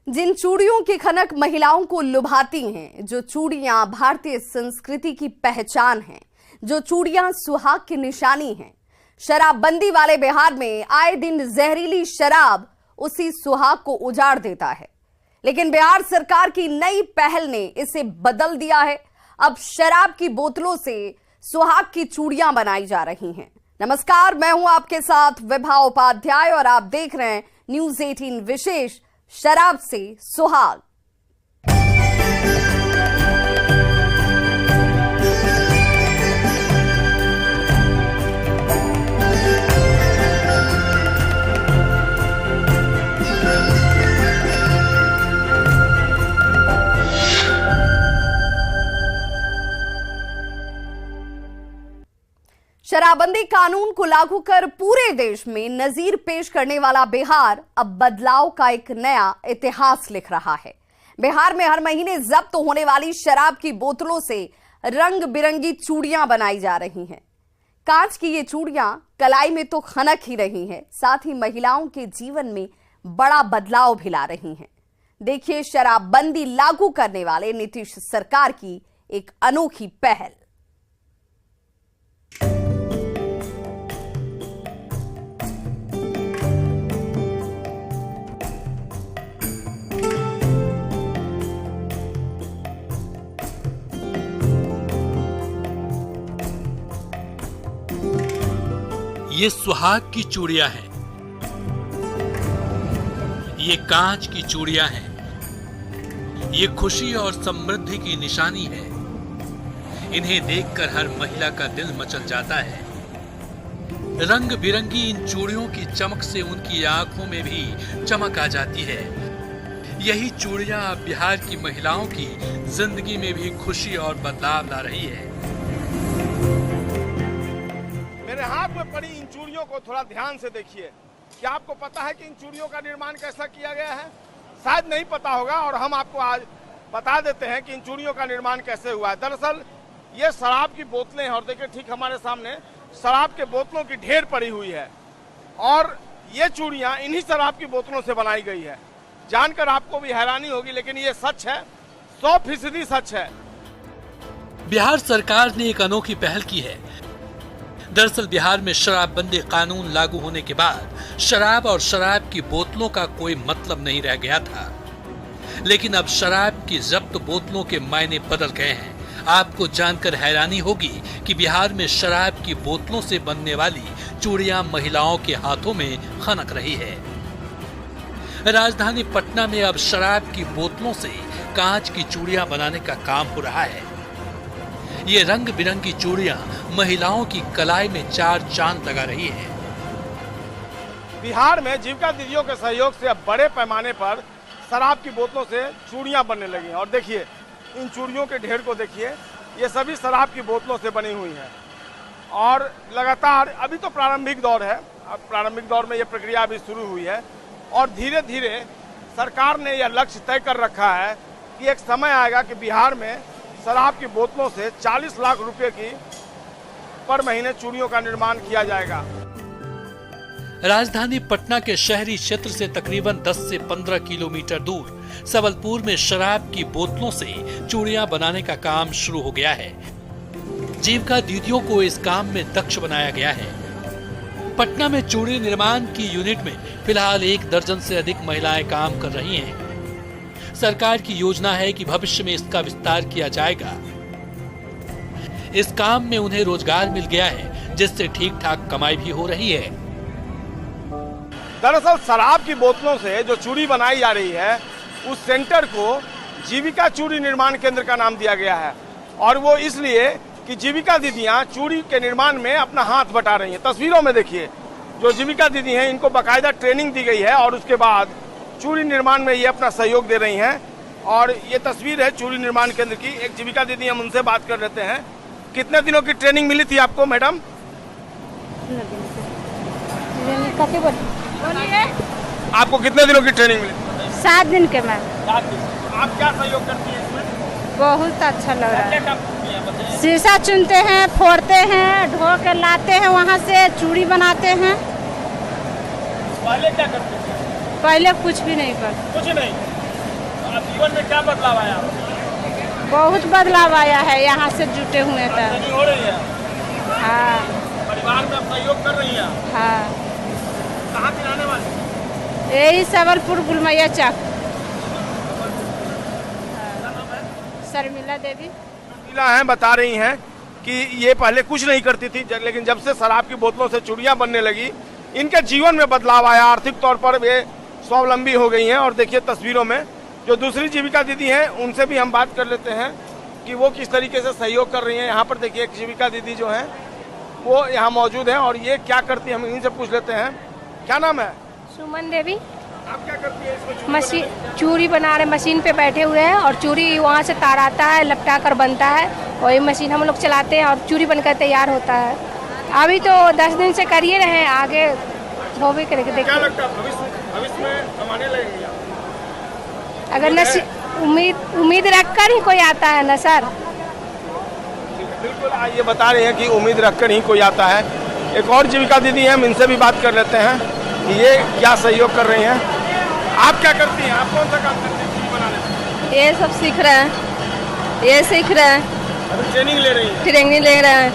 जिन चूड़ियों की खनक महिलाओं को लुभाती हैं, जो चूड़ियां भारतीय संस्कृति की पहचान हैं, जो चूड़ियां सुहाग की निशानी हैं, शराबबंदी वाले बिहार में आए दिन जहरीली शराब उसी सुहाग को उजाड़ देता है। लेकिन बिहार सरकार की नई पहल ने इसे बदल दिया है। अब शराब की बोतलों से सुहाग की चूड़ियां बनाई जा रही हैं। नमस्कार, मैं हूं आपके साथ विभा उपाध्याय और आप देख रहे हैं न्यूज 18 विशेष शराब से सुहाग। शराबबंदी कानून को लागू कर पूरे देश में नजीर पेश करने वाला बिहार अब बदलाव का एक नया इतिहास लिख रहा है। बिहार में हर महीने जब्त होने वाली शराब की बोतलों से रंग बिरंगी चूड़ियां बनाई जा रही हैं। कांच की ये चूड़ियां कलाई में तो खनक ही रही हैं, साथ ही महिलाओं के जीवन में बड़ा बदलाव भी ला रही हैं। देखिए शराबबंदी लागू करने वाले नीतीश सरकार की एक अनोखी पहल। ये सुहाग की चूड़ियां हैं, ये कांच की चूड़ियां हैं, ये खुशी और समृद्धि की निशानी है। इन्हें देखकर हर महिला का दिल मचल जाता है। रंग बिरंगी इन चूड़ियों की चमक से उनकी आंखों में भी चमक आ जाती है। यही चूड़ियां अब बिहार की महिलाओं की जिंदगी में भी खुशी और बदलाव ला रही है। मेरे हाथ में पड़ी इन चूड़ियों को थोड़ा ध्यान से देखिए। क्या आपको पता है कि इन चूड़ियों का निर्माण कैसा किया गया है? शायद नहीं पता होगा और हम आपको आज बता देते हैं कि इन चूड़ियों का निर्माण कैसे हुआ है। दरअसल ये शराब की बोतलें हैं और देखिए ठीक हमारे सामने शराब के बोतलों की ढेर पड़ी हुई है और ये चूड़ियां इन्हीं शराब की बोतलों से बनाई गई है। जानकर आपको भी हैरानी होगी, लेकिन ये सच है, 100% सच है। बिहार सरकार ने एक अनोखी पहल की है। दरअसल बिहार में शराबबंदी कानून लागू होने के बाद शराब और शराब की बोतलों का कोई मतलब नहीं रह गया था, लेकिन अब शराब की जब्त बोतलों के मायने बदल गए हैं। आपको जानकर हैरानी होगी कि बिहार में शराब की बोतलों से बनने वाली चूड़ियां महिलाओं के हाथों में खनक रही है। राजधानी पटना में अब शराब की बोतलों से कांच की चूड़ियां बनाने का काम हो रहा है। ये रंग बिरंगी चूड़ियां महिलाओं की कलाई में चार चांद लगा रही हैं। बिहार में जीविका दीदियों के सहयोग से अब बड़े पैमाने पर शराब की बोतलों से चूड़ियां बनने लगी हैं और देखिए इन चूड़ियों के ढेर को देखिए, ये सभी शराब की बोतलों से बनी हुई हैं और लगातार अभी तो प्रारंभिक दौर है। अब प्रारंभिक दौर में ये प्रक्रिया अभी शुरू हुई है और धीरे धीरे सरकार ने यह लक्ष्य तय कर रखा है कि एक समय आएगा कि बिहार में शराब की बोतलों से 40 लाख रुपए की पर महीने चूड़ियों का निर्माण किया जाएगा। राजधानी पटना के शहरी क्षेत्र से तकरीबन 10 से 15 किलोमीटर दूर सबलपुर में शराब की बोतलों से चूड़ियां बनाने का काम शुरू हो गया है। जीविका दीदियों को इस काम में दक्ष बनाया गया है। पटना में चूड़ी निर्माण की यूनिट में फिलहाल 1 दर्जन से अधिक महिलाएं काम कर रही हैं। सरकार की योजना है कि भविष्य में इसका विस्तार किया जाएगा। इस काम में उन्हें रोजगार मिल गया है, जिससे ठीक ठाक कमाई भी हो रही है। दरअसल शराब की बोतलों से जो चूड़ी बनाई जा रही है उस सेंटर को जीविका चूड़ी निर्माण केंद्र का नाम दिया गया है और वो इसलिए कि जीविका दीदियां चूड़ी के निर्माण में अपना हाथ बटा रही हैं। तस्वीरों में देखिए जो जीविका दीदी हैं इनको बाकायदा ट्रेनिंग दी गई है और उसके बाद चूड़ी निर्माण में ये अपना सहयोग दे रही हैं और ये तस्वीर है चूड़ी निर्माण केंद्र की। एक जीविका दीदी हम उनसे बात कर लेते हैं। कितने दिनों की ट्रेनिंग मिली थी आपको मैडम? आपको कितने दिनों की ट्रेनिंग मिली? 7 दिन के मैम। आप क्या सहयोग करती हैं इसमें? बहुत अच्छा लग रहा है। शीशा चुनते हैं, फोड़ते हैं, ढो के लाते हैं, वहाँ से चूड़ी बनाते हैं। पहले क्या करते थे? पहले कुछ भी नहीं करते। कुछ नहीं। जीवन में क्या बदलाव आया? बहुत बदलाव आया है यहाँ से जुटे हुए तो। आमदनी हो रही है, हाँ परिवार में आप सहयोग कर रही हैं। हाँ। कहाँ की रहने वाली? यही सबलपुर गुलमैया चक। शर्मिला देवी। महिला हैं, बता रही हैं कि ये पहले कुछ नहीं करती थी, लेकिन जब से शराब की बोतलों से चूड़ियां बनने लगी, इनके जीवन में बदलाव आया। आर्थिक तौर पर वे स्वावलंबी हो गई हैं। और देखिए तस्वीरों में जो दूसरी जीविका दीदी हैं, उनसे भी हम बात कर लेते हैं कि वो किस तरीके से सहयोग कर रही हैं। यहाँ पर देखिए एक जीविका दीदी जो हैं वो यहाँ मौजूद हैं और ये क्या करती हैं, हम इनसे पूछ लेते हैं। क्या नाम है? सुमन देवी। आप क्या करती है इसको? मशीन चूड़ी बना रहे, मशीन पे बैठे हुए हैं और चूड़ी वहाँ से तार आता है, लपटा कर बनता है और ये मशीन हम लोग चलाते हैं और चूड़ी बनकर तैयार होता है। अभी तो 10 दिन से करिए रहे हैं, आगे होबे करेंगे। क्या देखिए लगता है भविष्य में कमाने लगेंगे आप? अगर उम्मीद रखकर ही कोई आता है ना सर। बिल्कुल, ये बता रहे हैं कि उम्मीद रखकर ही कोई आता है। एक और जीविका दीदी हैं, हम इनसे भी बात कर लेते हैं कि ये क्या सहयोग कर रही हैं। आप क्या करती हैं? आप कौन सा काम करती हैं चूड़ी बनाने में? ये सब सीख रहे हैं, ये सीख रहे हैं, अभी ट्रेनिंग ले रही हैं? ट्रेनिंग ले रहे हैं।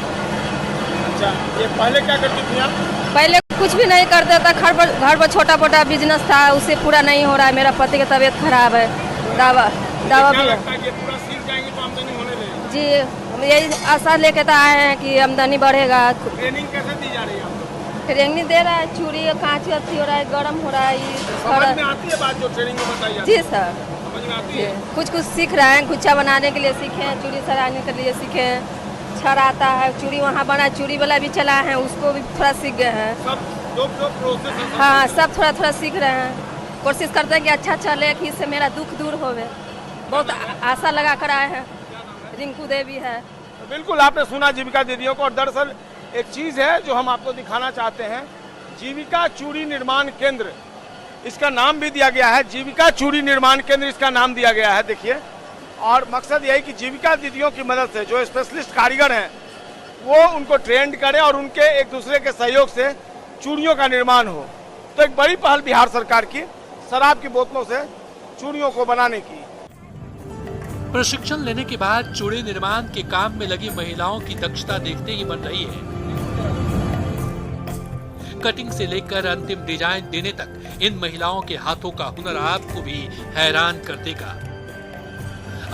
अच्छा, ये पहले क्या करती थी आप? पहले कुछ भी नहीं करता था, घर पर छोटा मोटा बिजनेस था, उससे पूरा नहीं हो रहा है। मेरा पति की तबीयत खराब है, दवा क्या भी लगता है कि पूरा सीख जाएंगे तो आमदनी होने लगेगी? जी। हम यही आशा लेके तो आए हैं कि आमदनी बढ़ेगा। ट्रेनिंग कैसे दी जा रही है आपको? ट्रेनिंग दे रहा है, चूड़ी कांच अथी हो रहा है, गर्म हो रहा है, ये समझ में आती है बात जो ट्रेनिंग में बताई जाती जी है? सर। समझ में आती जी, है? कुछ सीख रहे हैं, गुच्छा बनाने के लिए सीखे हैं, चूड़ी सराने के लिए सीखे हैं, छड़ आता है, चूड़ी वहाँ बना, चूड़ी वाला भी चला है, उसको भी थोड़ा सीख गए हैं। सब जो प्रोसेस है हाँ, सब थोड़ा थोड़ा सीख रहे हैं, कोशिश करते हैं कि अच्छा चले, कि इससे मेरा दुख दूर होवे। बहुत आशा लगा कर आए हैं। रिंकू देवी है। तो बिल्कुल आपने सुना जीविका दीदियों को। और दरअसल एक चीज़ है जो हम आपको दिखाना चाहते हैं, जीविका चूड़ी निर्माण केंद्र इसका नाम भी दिया गया है। जीविका चूड़ी निर्माण केंद्र इसका नाम दिया गया है, देखिए। और मकसद यही कि जीविका दीदियों की मदद से जो स्पेशलिस्ट कारीगर हैं वो उनको ट्रेंड करें और उनके एक दूसरे के सहयोग से चूड़ियों का निर्माण हो। तो एक बड़ी पहल बिहार सरकार की शराब की बोतलों से चूड़ियों को बनाने की। प्रशिक्षण लेने के बाद चूड़ी निर्माण के काम में लगी महिलाओं की दक्षता देखते ही बन रही है। कटिंग से लेकर अंतिम डिजाइन देने तक इन महिलाओं के हाथों का हुनर आपको भी हैरान कर देगा।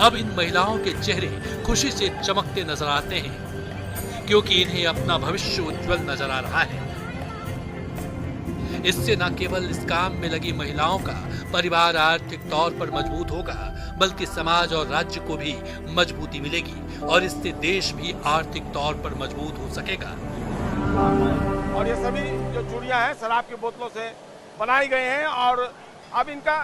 अब इन महिलाओं के चेहरे खुशी से चमकते नजर आते हैं क्योंकि इन्हें अपना भविष्य उज्जवल नजर आ रहा है। इससे न केवल इस काम में लगी महिलाओं का परिवार आर्थिक तौर पर मजबूत होगा, बल्कि समाज और राज्य को भी मजबूती मिलेगी और इससे देश भी आर्थिक तौर पर मजबूत हो सकेगा। और ये सभी जो चूड़ियां हैं शराब की बोतलों से बनाई गई हैं और अब इनका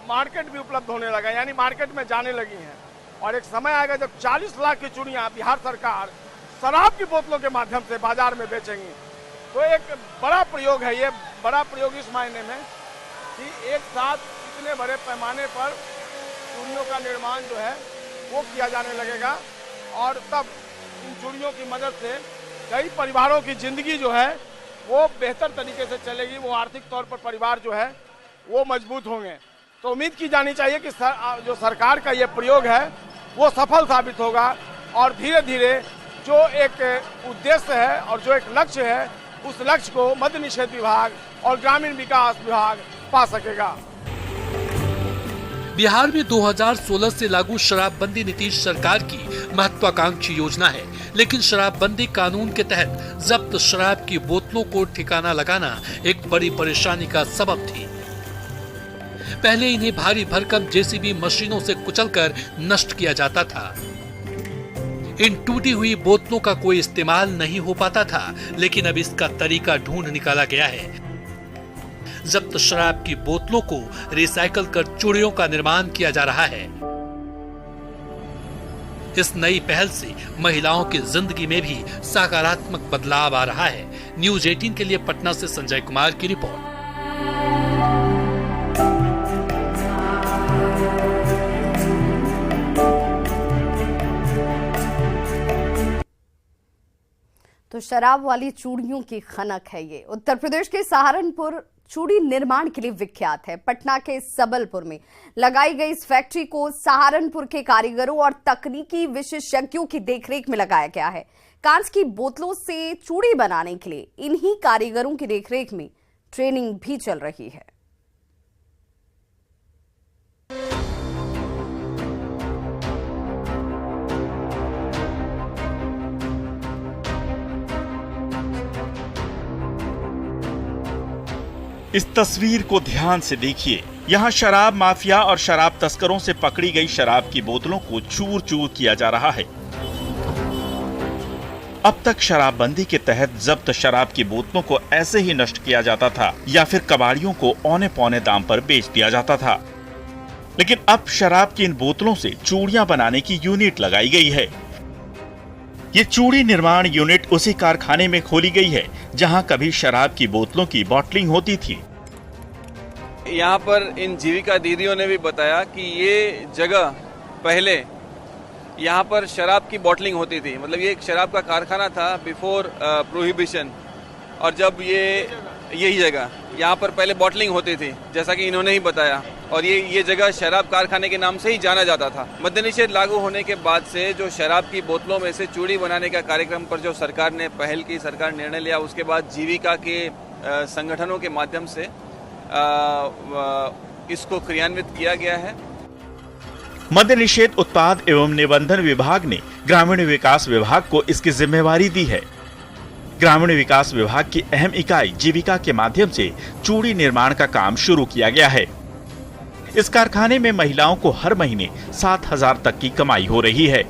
मार्केट भी उपलब्ध होने लगा, यानी मार्केट में जाने लगी हैं। और एक समय आएगा जब 40 लाख की चूड़ियां बिहार सरकार शराब की बोतलों के माध्यम से बाजार में बेचेंगी। तो एक बड़ा प्रयोग है ये, बड़ा प्रयोग इस मायने में कि एक साथ इतने बड़े पैमाने पर चूड़ियों का निर्माण जो है वो किया जाने लगेगा और तब इन चूड़ियों की मदद से कई परिवारों की जिंदगी जो है वो बेहतर तरीके से चलेगी, वो आर्थिक तौर पर परिवार जो है वो मजबूत होंगे। तो उम्मीद की जानी चाहिए कि जो सरकार का ये प्रयोग है वो सफल साबित होगा और धीरे धीरे जो एक उद्देश्य है और जो एक लक्ष्य है उस लक्ष्य को मद्य निषेध विभाग और ग्रामीण विकास विभाग पा सकेगा। बिहार में 2016 से लागू शराबबंदी नीतीश सरकार की महत्वाकांक्षी योजना है, लेकिन शराबबंदी कानून के तहत जब्त शराब की बोतलों को ठिकाना लगाना एक बड़ी परेशानी का सबब थी। पहले इन्हें भारी भरकम जेसीबी मशीनों से कुचलकर नष्ट किया जाता था। इन टूटी हुई बोतलों का कोई इस्तेमाल नहीं हो पाता था, लेकिन अब इसका तरीका ढूंढ निकाला गया है। जब्त शराब की बोतलों को रिसाइकल कर चूड़ियों का निर्माण किया जा रहा है। इस नई पहल से महिलाओं की जिंदगी में भी सकारात्मक बदलाव आ रहा है। न्यूज 18 के लिए पटना से संजय कुमार की रिपोर्ट। तो शराब वाली चूड़ियों की खनक है ये। उत्तर प्रदेश के सहारनपुर चूड़ी निर्माण के लिए विख्यात है। पटना के सबलपुर में लगाई गई इस फैक्ट्री को सहारनपुर के कारीगरों और तकनीकी विशेषज्ञों की देखरेख में लगाया गया है। कांच की बोतलों से चूड़ी बनाने के लिए इन्हीं कारीगरों की देखरेख में ट्रेनिंग भी चल रही है। इस तस्वीर को ध्यान से देखिए। यहाँ शराब माफिया और शराब तस्करों से पकड़ी गई शराब की बोतलों को चूर चूर किया जा रहा है। अब तक शराबबंदी के तहत जब्त शराब की बोतलों को ऐसे ही नष्ट किया जाता था या फिर कबाड़ियों को औने पौने दाम पर बेच दिया जाता था, लेकिन अब शराब की इन बोतलों से चूड़ियां बनाने की यूनिट लगाई गई है। ये चूड़ी निर्माण यूनिट उसी कारखाने में खोली गई है जहां कभी शराब की बोतलों की बॉटलिंग होती थी। यहाँ पर इन जीविका दीदियों ने भी बताया कि ये जगह पहले यहाँ पर शराब की बॉटलिंग होती थी, मतलब ये एक शराब का कारखाना था बिफोर प्रोहिबिशन। और जब यही जगह यहाँ पर पहले बॉटलिंग होती थी, जैसा कि इन्होंने ही बताया, और ये जगह शराब कारखाने के नाम से ही जाना जाता था। मद्य निषेध लागू होने के बाद से जो शराब की बोतलों में से चूड़ी बनाने का कार्यक्रम पर जो सरकार ने पहल की, सरकार निर्णय लिया, उसके बाद जीविका के संगठनों के माध्यम से इसको क्रियान्वित किया गया है। मद्य निषेध उत्पाद एवं निबंधन विभाग ने ग्रामीण विकास विभाग को इसकी जिम्मेवारी दी है। ग्रामीण विकास विभाग की अहम इकाई जीविका के माध्यम से चूड़ी निर्माण का काम शुरू किया गया है। इस कारखाने में महिलाओं को हर महीने 7,000 तक की कमाई हो रही है।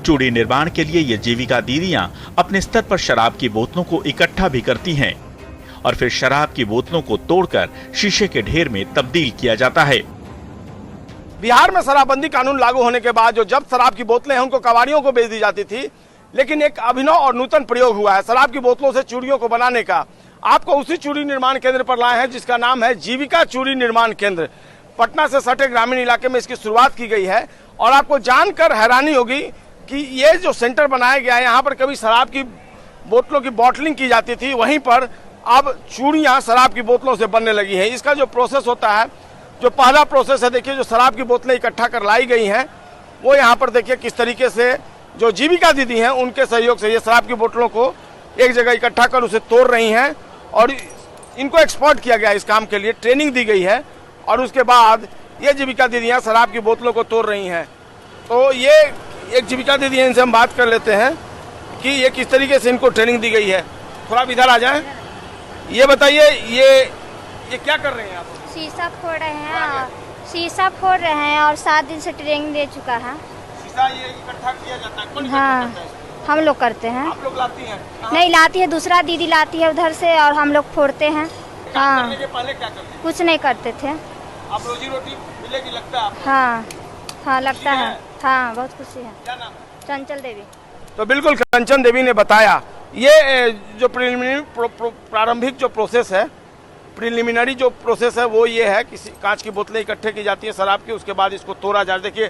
चूड़ी निर्माण के लिए ये जीविका दीदियां अपने स्तर पर शराब की बोतलों को इकट्ठा भी करती हैं और फिर शराब की बोतलों को तोड़कर शीशे के ढेर में तब्दील किया जाता है। बिहार में शराबबंदी कानून लागू होने के बाद जो जब्त शराब की बोतलें हैं उनको कबाड़ियों को बेच दी जाती थी, लेकिन एक अभिनव और नूतन प्रयोग हुआ है शराब की बोतलों से चूड़ियों को बनाने का। आपको उसी चूड़ी निर्माण केंद्र पर लाए हैं जिसका नाम है जीविका चूड़ी निर्माण केंद्र। पटना से सटे ग्रामीण इलाके में इसकी शुरुआत की गई है और आपको जानकर हैरानी होगी कि ये जो सेंटर बनाया गया है, यहाँ पर कभी शराब की बोतलों की बॉटलिंग की जाती थी, वहीं पर अब चूड़ियाँ शराब की बोतलों से बनने लगी है। इसका जो प्रोसेस होता है, जो पहला प्रोसेस है, देखिए जो शराब की बोतलें इकट्ठा कर लाई गई हैं, वो यहाँ पर देखिए किस तरीके से जो जीविका दीदी हैं उनके सहयोग से ये शराब की बोतलों को एक जगह इकट्ठा कर उसे तोड़ रही हैं और इनको एक्सपोर्ट किया गया इस काम के लिए, ट्रेनिंग दी गई है और उसके बाद ये जीविका दीदियाँ शराब की बोतलों को तोड़ रही हैं। तो ये एक जीविका दीदी है, इनसे हम बात कर लेते हैं कि ये किस तरीके से इनको ट्रेनिंग दी गई है। थोड़ा इधर आ जाएं, ये बताइए ये क्या कर रहे हैं आप? शीशा फोड़ रहे हैं, शीशा फोड़ रहे हैं और 7 दिन से ट्रेनिंग दे चुका है। शीशा ये इकट्ठा किया जाता है? कौन हाँ, करता है? हम लोग करते हैं। आप लोग लाती हैं? नहीं लाती है, दूसरा दीदी लाती है उधर से और हम लोग फोड़ते हैं। हाँ, करने के पहले क्या करते हैं? कुछ नहीं करते थे। आप रोजी रोटी मिलेगी लगता है आपको? हाँ हाँ लगता है। हाँ बहुत खुशी है। क्या नाम? चंचल देवी। तो बिल्कुल कंचन देवी ने बताया ये जो प्रारंभिक जो प्रोसेस है, प्रिलिमिनरी जो प्रोसेस है वो ये है कि कांच की बोतलें इकट्ठे की जाती है शराब की, उसके बाद इसको तोड़ा जाता है। देखिए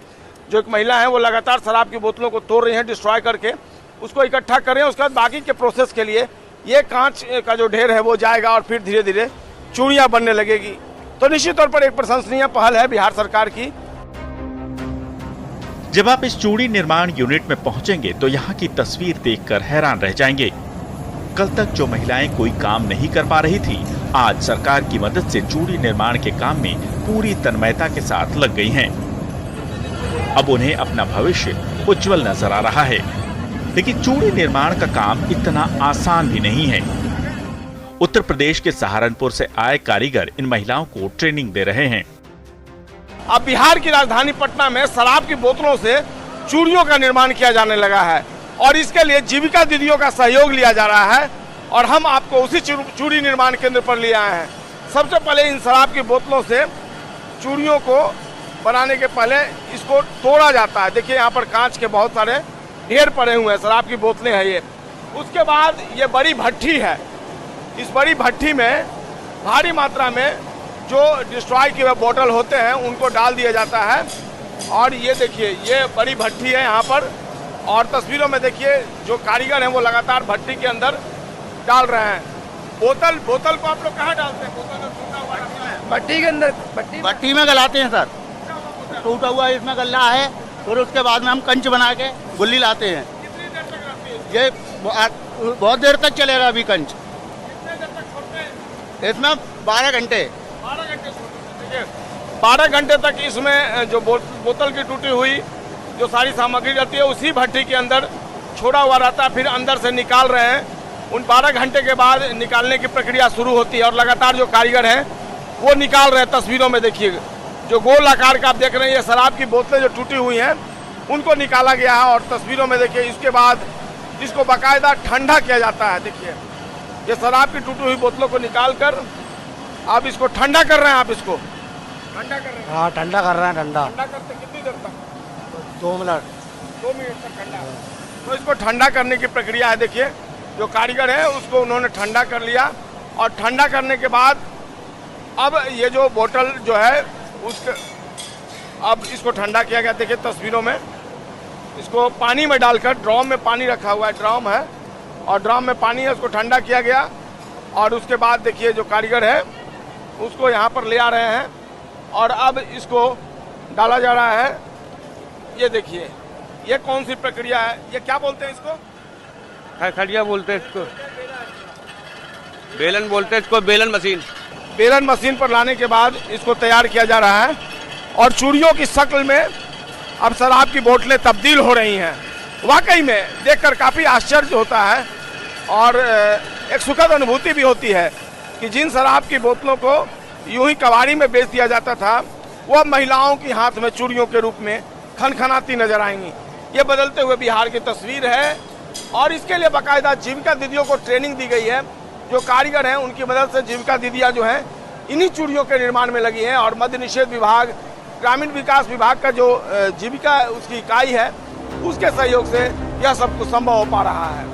जो एक महिला है वो लगातार शराब की बोतलों को तोड़ रही हैं, डिस्ट्रॉय करके उसको इकट्ठा कर रहे हैं। उसके बाद बाकी के प्रोसेस के लिए ये कांच का जो ढेर है वो जाएगा और फिर धीरे धीरे चूड़ियाँ बनने लगेगी। तो निश्चित तौर पर एक प्रशंसनीय पहल है बिहार सरकार की। जब आप इस चूड़ी निर्माण यूनिट में पहुंचेंगे तो यहाँ की तस्वीर देखकर हैरान रह जाएंगे। कल तक जो महिलाएं कोई काम नहीं कर पा रही थी, आज सरकार की मदद से चूड़ी निर्माण के काम में पूरी तन्मयता के साथ लग गई हैं। अब उन्हें अपना भविष्य उज्जवल नजर आ रहा है। लेकिन चूड़ी निर्माण का काम इतना आसान भी नहीं है। उत्तर प्रदेश के सहारनपुर से आए कारीगर इन महिलाओं को ट्रेनिंग दे रहे हैं। अब बिहार की राजधानी पटना में शराब की बोतलों से चूड़ियों का निर्माण किया जाने लगा है और इसके लिए जीविका दीदियों का सहयोग लिया जा रहा है और हम आपको उसी चूड़ी निर्माण केंद्र पर ले आए हैं। सबसे पहले इन शराब की बोतलों से चूड़ियों को बनाने के पहले इसको तोड़ा जाता है। देखिए यहाँ पर कांच के बहुत सारे ढेर पड़े हुए हैं, शराब की बोतलें हैं ये। उसके बाद ये बड़ी भट्ठी है, इस बड़ी भट्ठी में भारी मात्रा में जो डिस्ट्रॉय किए हुए बोतल होते हैं उनको डाल दिया जाता है और ये देखिए ये बड़ी भट्ठी है, यहाँ पर और तस्वीरों में देखिए जो कारीगर हैं वो लगातार भट्टी के अंदर डाल रहे हैं। बोतल को आप लोग कहाँ डालते हैं? बोतल में टूटा हुआ रखा है भट्टी के अंदर, भट्टी में गलाते हैं सर। टूटा हुआ इसमें गल्ला है, फिर उसके बाद में हम कंच बना के गुल्ली लाते हैं। कितनी देर तक रहती है? ये बहुत देर तक चलेगा अभी कंच। कितने देर तक छोड़ते हैं? इसमें 12 घंटे। 12 घंटे छोड़ते हैं। 12 घंटे तक इसमें जो बोतल की टूटी हुई जो सारी सामग्री रहती है उसी भट्टी के अंदर छोड़ा हुआ रहता है, फिर अंदर से निकाल रहे हैं। उन 12 घंटे के बाद निकालने की प्रक्रिया शुरू होती है और लगातार जो कारीगर हैं वो निकाल रहे हैं। तस्वीरों में देखिए जो गोल आकार का आप देख रहे हैं, ये शराब की बोतलें जो टूटी हुई हैं उनको निकाला गया है। और तस्वीरों में देखिए इसके बाद इसको बाकायदा ठंडा किया जाता है। देखिए ये शराब की टूटी हुई बोतलों को निकाल कर आप इसको ठंडा कर रहे हैं। आप इसको ठंडा कर रहे हैं? हाँ, ठंडा कर रहे हैं। ठंडा करते कितनी देर तक? 2 मिनट। 2 मिनट तक ठंडा। तो इसको ठंडा करने की प्रक्रिया है। देखिए जो कारीगर है उसको उन्होंने ठंडा कर लिया और ठंडा करने के बाद अब ये जो बोतल जो है उसके अब इसको ठंडा किया गया। देखिए तस्वीरों में इसको पानी में डालकर, ड्रम में पानी रखा हुआ है, ड्रम है और ड्रम में पानी है, उसको ठंडा किया गया। और उसके बाद देखिए जो कारीगर है उसको यहाँ पर ले आ रहे हैं और अब इसको डाला जा रहा है। ये देखिए ये कौन सी प्रक्रिया है? ये क्या बोलते हैं इसको? खड़िया बोलते हैं इसको, बेलन बोलते हैं इसको, बेलन मशीन। बेलन मशीन पर लाने के बाद इसको तैयार किया जा रहा है और चूड़ियों की शक्ल में अब शराब की बोतलें तब्दील हो रही हैं। वाकई में देखकर काफ़ी आश्चर्य होता है और एक सुखद अनुभूति भी होती है कि जिन शराब की बोतलों को यूं ही कबाड़ी में बेच दिया जाता था वो अब महिलाओं के हाथ में चूड़ियों के रूप में खनखनाती नजर आएंगी। ये बदलते हुए बिहार की तस्वीर है और इसके लिए बाकायदा जीविका दीदियों को ट्रेनिंग दी गई है। जो कारीगर हैं उनकी मदद से जीविका दीदियाँ जो हैं इन्हीं चूड़ियों के निर्माण में लगी हैं और मद्य निषेध विभाग, ग्रामीण विकास विभाग का जो जीविका उसकी इकाई है उसके सहयोग से यह सब कुछ संभव हो पा रहा है।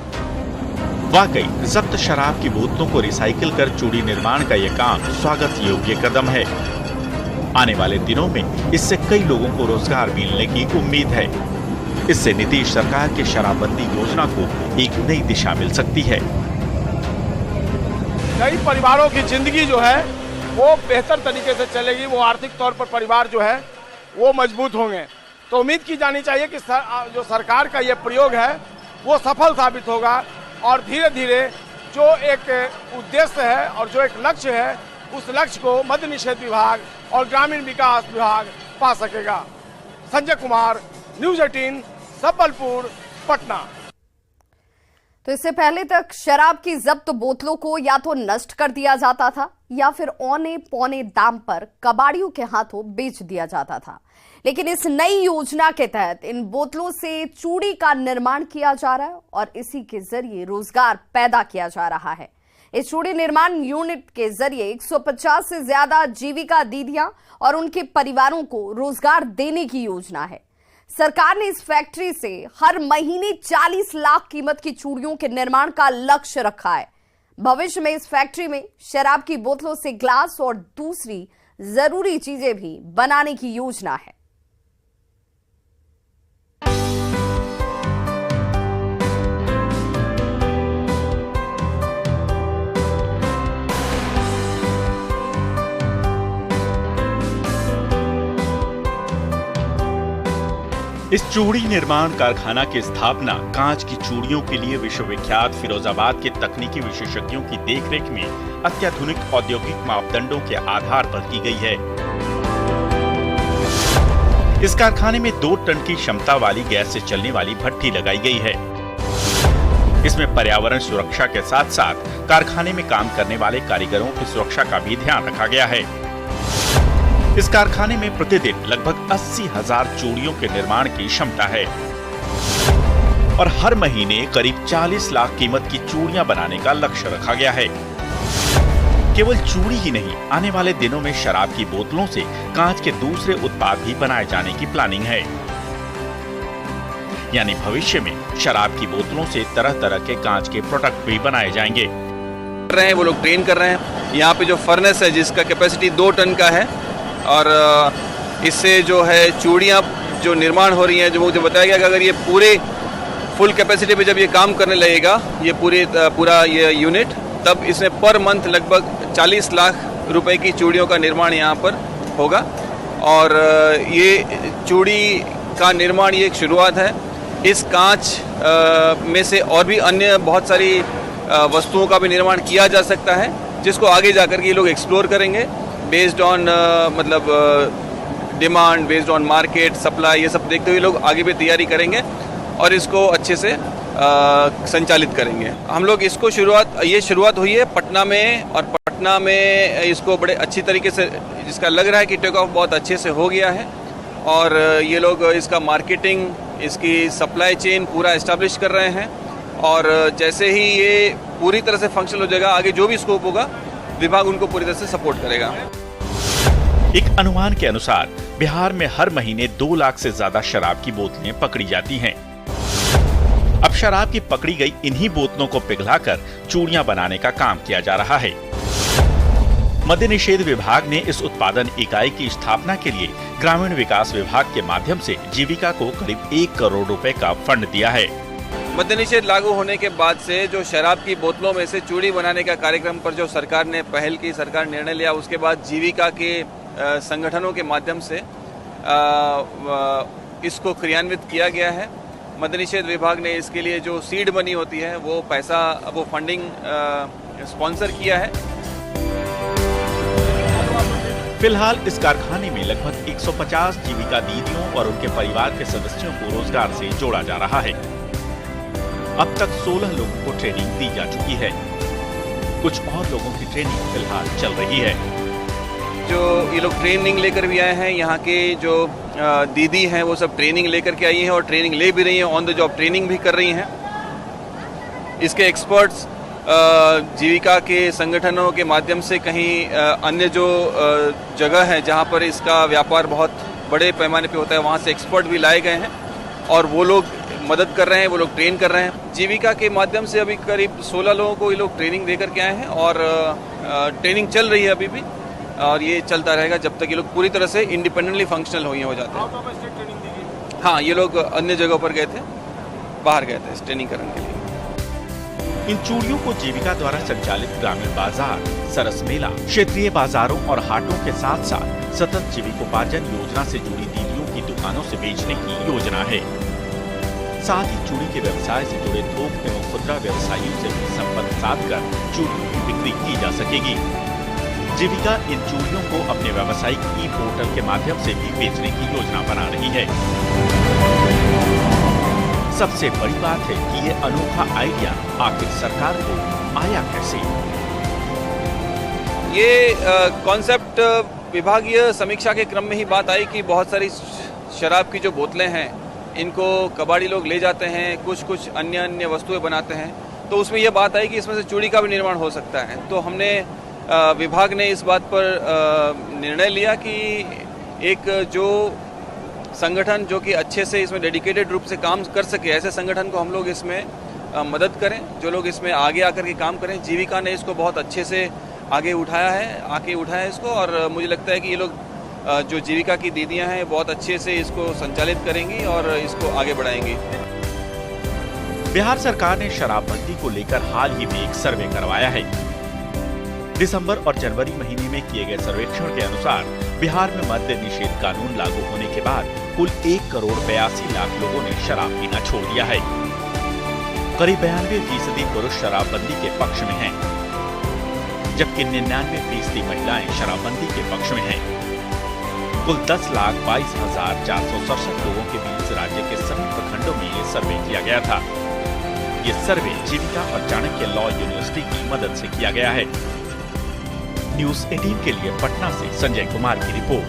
वाकई जब्त शराब की बोतलों को रिसाइकिल कर चूड़ी निर्माण का यह काम स्वागत योग्य कदम है। आने वाले दिनों में इससे कई लोगों को रोजगार मिलने की उम्मीद है। इससे नीतीश सरकार के शराबबंदी योजना को एक नई दिशा मिल सकती है। कई परिवारों की जिंदगी जो है वो बेहतर तरीके से चलेगी, वो आर्थिक तौर पर परिवार जो है वो मजबूत होंगे। तो उम्मीद की जानी चाहिए कि जो सरकार का ये प्रयोग है वो सफल साबित होगा और धीरे धीरे जो एक उद्देश्य है और जो एक लक्ष्य है उस लक्ष्य को मद्य निषेध विभाग और ग्रामीण विकास विभाग पा सकेगा। संजय कुमार, न्यूज़ 18, सबलपुर, पटना। तो इससे पहले तक शराब की जब्त बोतलों को या तो नष्ट कर दिया जाता था या फिर औने पौने दाम पर कबाड़ियों के हाथों बेच दिया जाता था, लेकिन इस नई योजना के तहत इन बोतलों से चूड़ी का निर्माण किया जा रहा है और इसी के जरिए रोजगार पैदा किया जा रहा है। इस चूड़ी निर्माण यूनिट के जरिए 150 से ज्यादा जीविका दीदियां और उनके परिवारों को रोजगार देने की योजना है। सरकार ने इस फैक्ट्री से हर महीने 40 लाख कीमत की चूड़ियों के निर्माण का लक्ष्य रखा है। भविष्य में इस फैक्ट्री में शराब की बोतलों से ग्लास और दूसरी जरूरी चीजें भी बनाने की योजना है। इस चूड़ी निर्माण कारखाना की स्थापना कांच की चूड़ियों के लिए विश्वविख्यात फिरोजाबाद के तकनीकी विशेषज्ञों की देखरेख में अत्याधुनिक औद्योगिक मापदंडों के आधार पर की गई है। इस कारखाने में 2 टन की क्षमता वाली गैस से चलने वाली भट्ठी लगाई गई है। इसमें पर्यावरण सुरक्षा के साथ साथ कारखाने में काम करने वाले कारीगरों की सुरक्षा का भी ध्यान रखा गया है। इस कारखाने में प्रतिदिन लगभग 80,000 चूड़ियों के निर्माण की क्षमता है और हर महीने करीब 40 लाख कीमत की चूड़ियां बनाने का लक्ष्य रखा गया है। केवल चूड़ी ही नहीं, आने वाले दिनों में शराब की बोतलों से कांच के दूसरे उत्पाद भी बनाए जाने की प्लानिंग है। यानी भविष्य में शराब की बोतलों से तरह तरह के कांच के प्रोडक्ट भी बनाए जाएंगे। वो लोग ट्रेन कर रहे हैं। यहाँ पे जो फर्नेस है जिसका कैपेसिटी 2 टन का है और इससे जो है चूड़ियाँ जो निर्माण हो रही हैं, जो मुझे बताया गया कि अगर ये पूरे फुल कैपेसिटी पे जब ये काम करने लगेगा ये पूरा ये यूनिट, तब इसमें पर मंथ लगभग 40 लाख रुपए की चूड़ियों का निर्माण यहाँ पर होगा। और ये चूड़ी का निर्माण ये एक शुरुआत है। इस कांच में से और भी अन्य बहुत सारी वस्तुओं का भी निर्माण किया जा सकता है, जिसको आगे जाकर के ये लोग एक्सप्लोर करेंगे based on demand, based on market, supply, ये सब देखते हुए लोग आगे भी तैयारी करेंगे और इसको अच्छे से संचालित करेंगे। हम लोग इसको शुरुआत हुई है पटना में, और पटना में इसको बड़े अच्छी तरीके से, जिसका लग रहा है कि टेक ऑफ बहुत अच्छे से हो गया है और ये लोग इसका मार्केटिंग, इसकी सप्लाई चेन पूरा एस्टैब्लिश कर रहे हैं। और जैसे ही ये पूरी तरह से फंक्शनल हो जाएगा, आगे जो भी स्कोप होगा विभाग उनको पूरी तरह से सपोर्ट करेगा। एक अनुमान के अनुसार बिहार में हर महीने 2 लाख से ज्यादा शराब की बोतलें पकड़ी जाती हैं। अब शराब की पकड़ी गई इन्हीं बोतलों को पिघलाकर चूड़ियां बनाने का काम किया जा रहा है। मद्य निषेध विभाग ने इस उत्पादन इकाई की स्थापना के लिए ग्रामीण विकास विभाग के माध्यम से जीविका को करीब 1 करोड़ रुपए का फंड दिया है। मद्य निषेध लागू होने के बाद से जो शराब की बोतलों में से चूड़ी बनाने का कार्यक्रम पर जो सरकार ने पहल की, सरकार निर्णय लिया, उसके बाद जीविका के संगठनों के माध्यम से इसको क्रियान्वित किया गया है। मद्य निषेध विभाग ने इसके लिए जो सीड मनी होती है वो फंडिंग स्पॉन्सर किया है। फिलहाल इस कारखाने में लगभग 150 जीविका दीदियों और उनके परिवार के सदस्यों को रोजगार से जोड़ा जा रहा है। अब तक 16 लोगों को ट्रेनिंग दी जा चुकी है। कुछ और लोगों की ट्रेनिंग फिलहाल चल रही है। जो ये लोग ट्रेनिंग लेकर भी आए हैं, यहाँ के जो दीदी हैं वो सब ट्रेनिंग लेकर के आई हैं और ट्रेनिंग ले भी रही हैं, ऑन द जॉब ट्रेनिंग भी कर रही हैं। इसके एक्सपर्ट्स जीविका के संगठनों के माध्यम से कहीं अन्य जो जगह है जहाँ पर इसका व्यापार बहुत बड़े पैमाने पे होता है, वहाँ से एक्सपर्ट भी लाए गए हैं और वो लोग मदद कर रहे हैं, वो लोग ट्रेन कर रहे हैं। जीविका के माध्यम से अभी करीब 16 लोगों को ये लोग ट्रेनिंग दे करके आए हैं और ट्रेनिंग चल रही है अभी भी, और ये चलता रहेगा जब तक ये लोग पूरी तरह से इंडिपेंडेंटली फंक्शनल हो जाते हैं। हाँ, ये लोग अन्य जगहों पर गए थे, बाहर गए थे ट्रेनिंग करने के लिए। इन चूड़ियों को जीविका द्वारा संचालित ग्रामीण बाजार, सरस मेला, क्षेत्रीय बाजारों और हाटों के साथ साथ सतत जीविकोपार्जन योजना से जुड़ी दीदियों की दुकानों से बेचने की योजना है। साथ ही चूड़ी के व्यवसाय से जुड़े थोक एवं खुदरा व्यवसायियों से भी संपर्क साधकर चूड़ियों की बिक्री की जा सकेगी। जीविका इन चूड़ियों को अपने व्यावसायिक ई-पोर्टल के माध्यम से भी बेचने की योजना बना रही है। सबसे बड़ी बात है कि ये अनोखा आइडिया आखिर सरकार को आया कैसे? ये कॉन्सेप्ट विभागीय समीक्षा के क्रम में ही बात आई कि बहुत सारी शराब की जो बोतलें हैं इनको कबाड़ी लोग ले जाते हैं, कुछ अन्य वस्तुएं बनाते हैं, तो उसमें यह बात आई कि इसमें से चूड़ी का भी निर्माण हो सकता है। तो हमने विभाग ने इस बात पर निर्णय लिया कि एक जो संगठन जो कि अच्छे से इसमें डेडिकेटेड रूप से काम कर सके, ऐसे संगठन को हम लोग इसमें मदद करें, जो लोग इसमें आगे आकर के काम करें। जीविका ने इसको बहुत अच्छे से आगे उठाया है इसको, और मुझे लगता है कि ये लोग जो जीविका की दीदियां हैं बहुत अच्छे से इसको संचालित करेंगी और इसको आगे बढ़ाएंगी। बिहार सरकार ने शराबबंदी को लेकर हाल ही में एक सर्वे करवाया है। दिसंबर और जनवरी महीने में किए गए सर्वेक्षण के अनुसार बिहार में मद्य निषेध कानून लागू होने के बाद कुल 1 करोड़ 82 लाख लोगों ने शराब पीना छोड़ दिया है। करीब 92% पुरुष शराबबंदी के पक्ष में हैं, जबकि 99% महिलाएं शराबबंदी के पक्ष में हैं। कुल 10,22,467 लोगों के बीच राज्य के सभी प्रखंडों में ये सर्वे किया गया था। ये सर्वे जीविका और चाणक्य लॉ यूनिवर्सिटी की मदद से किया गया है। न्यूज़ 18 के लिए पटना से संजय कुमार की रिपोर्ट।